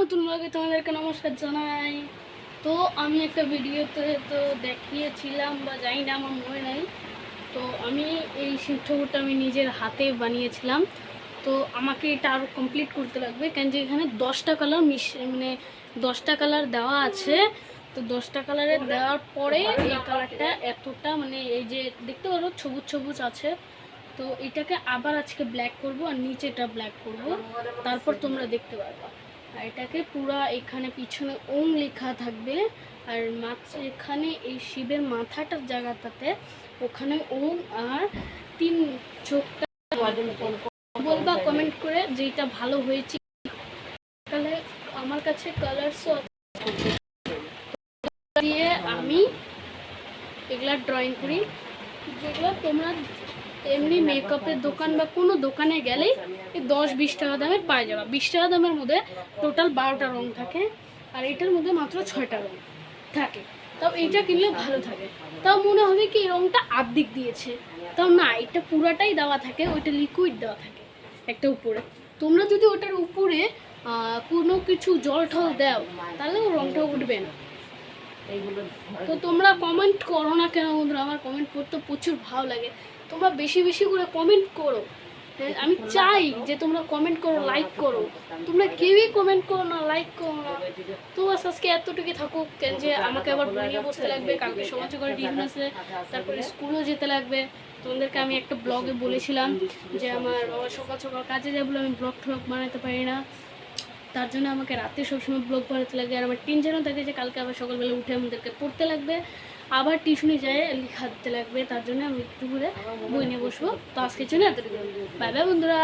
নতুন ব্লগে তোমাদেরকে নমস্কার জানাই। তো আমি একটা ভিডিওতে তো দেখিয়েছিলাম বা জানি না, আমার মনে নাই। তো আমি এই শিব ঠাকুরটা আমি নিজের হাতে বানিয়েছিলাম। তো আমাকে এটা আরও কমপ্লিট করতে লাগবে, কেন যে এখানে 10টা কালার মানে 10টা কালার দেওয়া আছে। তো 10টা কালারের দেওয়ার পরে এই কালারটা এতটা মানে এই যে দেখতে পারো সবুজ সবুজ আছে। তো এটাকে আবার আজকে ব্ল্যাক করব আর নিচেটা ব্ল্যাক করব, তারপর তোমরা দেখতে পারবা। আর এটাকে পুরা এখানে পিছনে ওম লেখা থাকবে, আর এখানে এই শিবের মাথাটার জায়গাটাতে ওখানে ওম আর 3 চোখটা বলবা কমেন্ট করে যেটা ভালো হয়েছে। তাহলে আমার কাছে কালারসও দিয়ে আমি এগুলা ড্রয়িং করি, যেগুলো তোমরা এমনি মেকআপের দোকান বা কোনো দোকানে গেলেই 10-20 টাকা দামের পাওয়া যাবে। 20 টাকা দামের মধ্যে টোটাল 12টা রং থাকে, আর এটার মধ্যে মাত্র 6টা রং থাকে। তাও এইটা কিনলে ভালো থাকে। তাও মনে হবে কি এই রংটা আর্ধেক দিয়েছে, তাও না, এটা পুরাটাই দেওয়া থাকে, ওইটা লিকুইড দেওয়া থাকে একটা উপরে। তোমরা যদি ওটার উপরে কোনো কিছু জল ঠল দাও তাহলে ও রংটা উঠবে না। তো তোমরা কমেন্ট করো না কেন বন্ধুরা? আমার কমেন্ট করতে প্রচুর ভালো লাগে। তোমরা বেশি বেশি করে কমেন্ট করো। আমি চাই যে তোমরা কমেন্ট করো, লাইক করো। তোমরা কেউই কমেন্ট করো না, লাইক করো না। তো আজকে এতটুকু থাকুক, কেন যে আমাকে আবার বইয়ে বসতে লাগবে, কালকে সমাজ করে টিউশন আছে, তারপরে স্কুলও যেতে লাগবে। তোমাদেরকে আমি একটা ব্লগে বলেছিলাম যে আমার বাবা সকাল সকাল কাজে যায় বলে আমি ব্লগ ঠ্লগ বানাতে পারি না, তার জন্য আমাকে রাতে সবসময় ব্লগ বানাতে লাগে। আর আমার টেনশনও থাকে যে কালকে আবার সকালবেলা উঠে আমাদেরকে পড়তে লাগবে, আবার টিউশনে যায় লেখা দিতে লাগবে। তার জন্য আমি একটু করে বই নিয়ে বসবো। তো আজকের জন্য এতটুকু। বাই বাই বন্ধুরা।